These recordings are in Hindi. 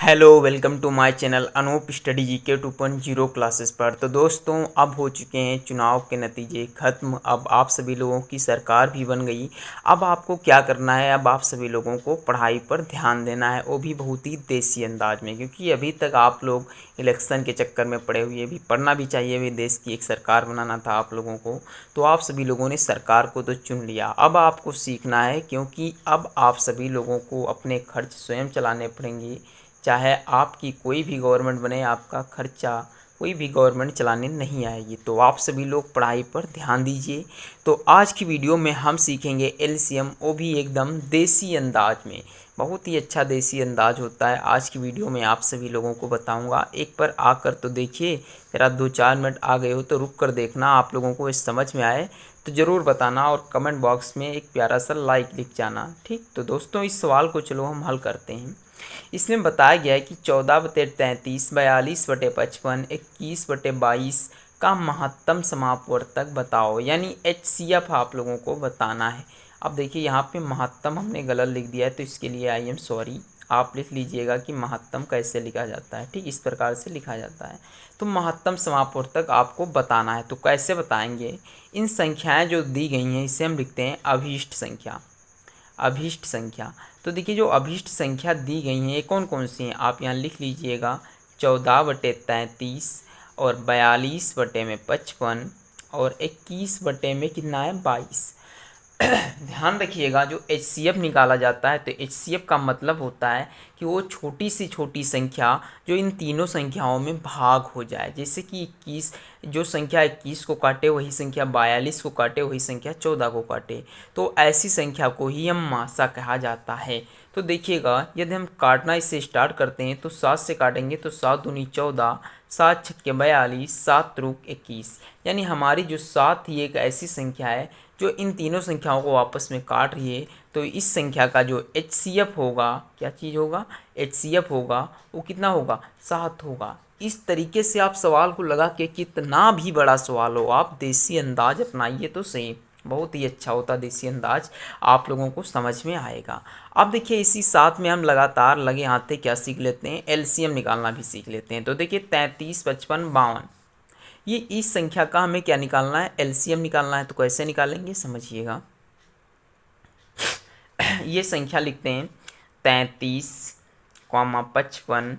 Hello welcome to my channel Anoop study GK 2.0 classes पर। तो दोस्तों अब हो चुके हैं चुनाव के नतीजे ख़त्म। अब आप सभी लोगों की सरकार भी बन गई। अब आपको क्या करना है, अब आप सभी लोगों को पढ़ाई पर ध्यान देना है, वो भी बहुत ही देसी अंदाज में, क्योंकि अभी तक आप लोग इलेक्शन के चक्कर में पड़े हुए। भी पढ़ना भी चाहिए, भी देश की एक सरकार बनाना था आप लोगों को। तो आप सभी लोगों ने सरकार को तो चुन लिया, अब आपको सीखना है, क्योंकि अब आप सभी लोगों को अपने खर्च स्वयं चलाने पड़ेंगे। चाहे आपकी कोई भी गवर्नमेंट बने, आपका खर्चा कोई भी गवर्नमेंट चलाने नहीं आएगी। तो आप सभी लोग पढ़ाई पर ध्यान दीजिए। तो आज की वीडियो में हम सीखेंगे एलसीएम, वो भी एकदम देसी अंदाज में। बहुत ही अच्छा देसी अंदाज होता है। आज की वीडियो में आप सभी लोगों को बताऊंगा। एक बार आकर तो देखिए, ज़रा 2-4 मिनट आ गए हो तो रुक कर देखना। आप लोगों को इस समझ में आए तो ज़रूर बताना और कमेंट बॉक्स में एक प्यारा सा लाइक लिख जाना। ठीक, तो दोस्तों इस सवाल को चलो हम हल करते हैं। इसमें बताया गया है कि 14/33, 42/55, 21/22 का महत्तम समापवर्तक बताओ, यानी एचसीएफ आप लोगों को बताना है। अब देखिए यहाँ पे महत्तम हमने गलत लिख दिया है, तो इसके लिए आई एम सॉरी। आप लिख लीजिएगा कि महत्तम कैसे लिखा जाता है। ठीक, इस प्रकार से लिखा जाता है। तो महत्तम समापवर्तक आपको बताना है। तो कैसे बताएंगे? इन संख्याएं जो दी गई हैं इसे हम लिखते हैं अभीष्ट संख्या। अभीष्ट संख्या, तो देखिए जो अभीष्ट संख्या दी गई हैं ये कौन कौन सी हैं, आप यहाँ लिख लीजिएगा। 14/33 और 42/55 और 21 में कितना है, 22। ध्यान रखिएगा, जो एचसीएफ निकाला जाता है तो एचसीएफ का मतलब होता है कि वो छोटी से छोटी संख्या जो इन तीनों संख्याओं में भाग हो जाए। जैसे कि 21, जो संख्या 21 को काटे वही संख्या 42 को काटे, वही संख्या 14 को काटे। तो ऐसी संख्या को ही हम मासा कहा जाता है। तो देखिएगा, यदि हम काटना इससे स्टार्ट करते हैं तो 7 से काटेंगे तो 7 दूनी 14, 7 छक्के 42, 7 त्रुक 21। यानी हमारी जो 7 ही एक ऐसी संख्या है जो इन तीनों संख्याओं को आपस में काट रही है। तो इस संख्या का जो एचसीएफ होगा, क्या चीज़ होगा, एचसीएफ होगा, वो कितना होगा, 7 होगा। इस तरीके से आप सवाल को लगा के, कितना भी बड़ा सवाल हो, आप देसी अंदाज अपनाइए तो सही। बहुत ही अच्छा होता देसी अंदाज, आप लोगों को समझ में आएगा। अब देखिए इसी साथ में हम लगातार लगे हाथे क्या सीख लेते हैं, एलसीएम निकालना भी सीख लेते हैं। तो देखिए 33, 55, 52, ये इस संख्या का हमें क्या निकालना है, एलसीएम निकालना है। तो कैसे निकालेंगे समझिएगा। ये संख्या लिखते हैं 33, 55,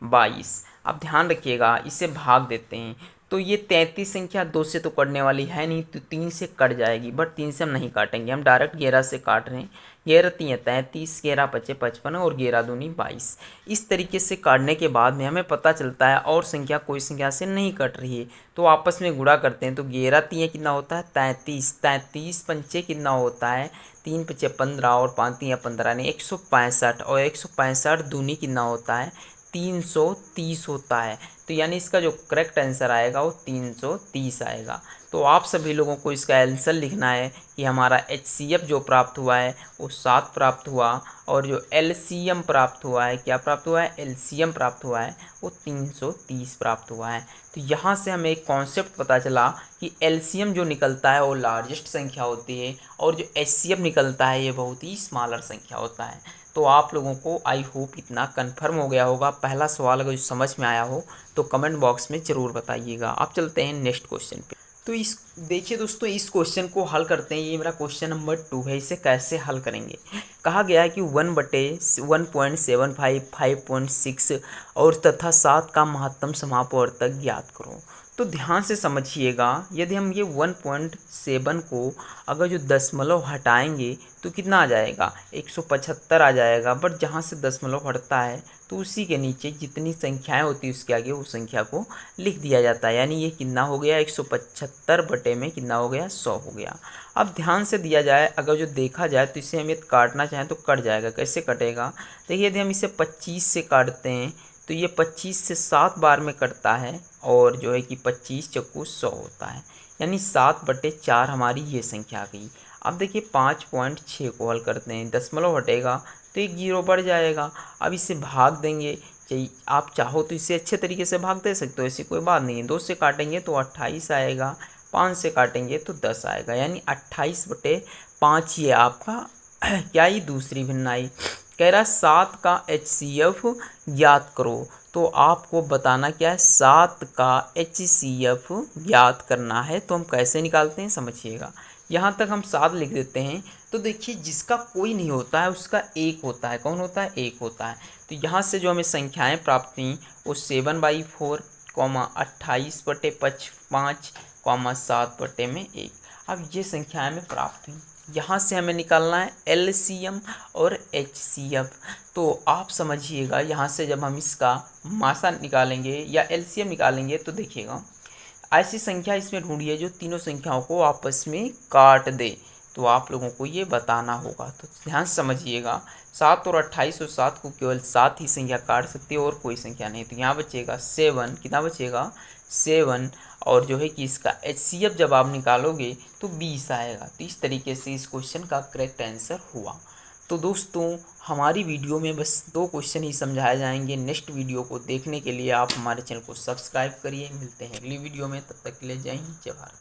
22। अब ध्यान रखिएगा, इसे भाग देते हैं। तो ये 33 संख्या 2 से तो कटने वाली है नहीं, तो 3 से कट जाएगी। बट 3 से हम नहीं काटेंगे, हम डायरेक्ट 11 से काट रहे हैं। 11 3 33, 11 5 55 और 11 दूनी 22। इस तरीके से काटने के बाद में हमें पता चलता है और संख्या कोई संख्या से नहीं कट रही है, तो आपस में गुणा करते हैं। तो 11 3 कितना होता है, 33। 33 पंचे कितना होता है, 3 5 15 और 5 3 15 ने 165। और 165 दूनी कितना होता है, 330 होता है। तो यानी इसका जो करेक्ट आंसर आएगा वो 330 आएगा। तो आप सभी लोगों को इसका आंसर लिखना है कि हमारा एचसीएफ जो प्राप्त हुआ है वो 7 प्राप्त हुआ, और जो एलसीएम प्राप्त हुआ है, क्या प्राप्त हुआ है, एलसीएम प्राप्त हुआ है, वो 330 प्राप्त हुआ है। तो यहाँ से हमें एक कॉन्सेप्ट पता चला कि एलसीएम जो निकलता है वो लार्जेस्ट संख्या होती है, और जो एचसीएफ निकलता है ये बहुत ही स्मॉलर संख्या होता है। तो आप लोगों को आई होप इतना कंफर्म हो गया होगा। पहला सवाल अगर समझ में आया हो तो कमेंट बॉक्स में ज़रूर बताइएगा। आप चलते हैं नेक्स्ट क्वेश्चन पे। तो इस देखिए दोस्तों, इस क्वेश्चन को हल करते हैं। ये मेरा क्वेश्चन नंबर 2 है। इसे कैसे हल करेंगे, कहा गया है कि 1/1.75, 5.6 और तथा 7 का महत्तम समापवर्तक ज्ञात करो। तो ध्यान से समझिएगा, यदि हम ये 1.7 को अगर जो दशमलव हटाएंगे तो कितना आ जाएगा, 175 आ जाएगा। बट जहाँ से दशमलव हटता है तो उसी के नीचे जितनी संख्याएं होती है उसके आगे उस संख्या को लिख दिया जाता है। यानी ये कितना हो गया, 175 बटे में कितना हो गया, 100 हो गया। अब ध्यान से दिया जाए, अगर जो देखा जाए तो इसे हम यदि काटना चाहें तो कट जाएगा। कैसे कटेगा, देखिए यदि हम इसे 25 से काटते हैं तो ये 25 से 7 बार में कटता है, और जो है कि 25 चक्कू 100 होता है। यानी 7/4 हमारी ये संख्या आ गई। अब देखिए 5.6 को हल करते हैं, दशमलव हटेगा तो एक जीरो बढ़ जाएगा। अब इसे भाग देंगे, चाहिए आप चाहो तो इसे अच्छे तरीके से भाग दे सकते हो, ऐसी कोई बात नहीं है। 2 से काटेंगे तो 28 आएगा, 5 से काटेंगे तो 10 आएगा। यानी 28/5 ये आपका क्या ही दूसरी भिन्नाई। कह रहा है 7 का HCF ज्ञात करो। तो आपको बताना क्या है, 7 का HCF ज्ञात करना है। तो हम कैसे निकालते हैं समझिएगा। यहाँ तक हम 7 लिख देते हैं। तो देखिए जिसका कोई नहीं होता है उसका एक होता है। कौन होता है? एक होता है। तो यहाँ से जो हमें संख्याएं प्राप्त हुई वो 7/4, 28/5, 7/1। अब ये संख्याएं हमें प्राप्त हुई। यहाँ से हमें निकालना है LCM और HCF। तो आप समझिएगा, यहाँ से जब हम इसका मासा निकालेंगे या LCM निकालेंगे तो देखिएगा ऐसी संख्या इसमें ढूंढिए जो तीनों संख्याओं को आपस में काट दे। तो आप लोगों को ये बताना होगा। तो ध्यान से समझिएगा, 7 और 28 और 7 को केवल 7 ही संख्या काट सकती है और कोई संख्या नहीं। तो यहाँ बचेगा 7, कितना बचेगा 7। और जो है कि इसका HCF जब आप निकालोगे तो 20 आएगा। तो इस तरीके से इस क्वेश्चन का करेक्ट आंसर हुआ। तो दोस्तों हमारी वीडियो में बस 2 क्वेश्चन ही समझाए जाएंगे। नेक्स्ट वीडियो को देखने के लिए आप हमारे चैनल को सब्सक्राइब करिए। मिलते हैं अगली वीडियो में, तब तक के लिए जय हिंद, जय भारत।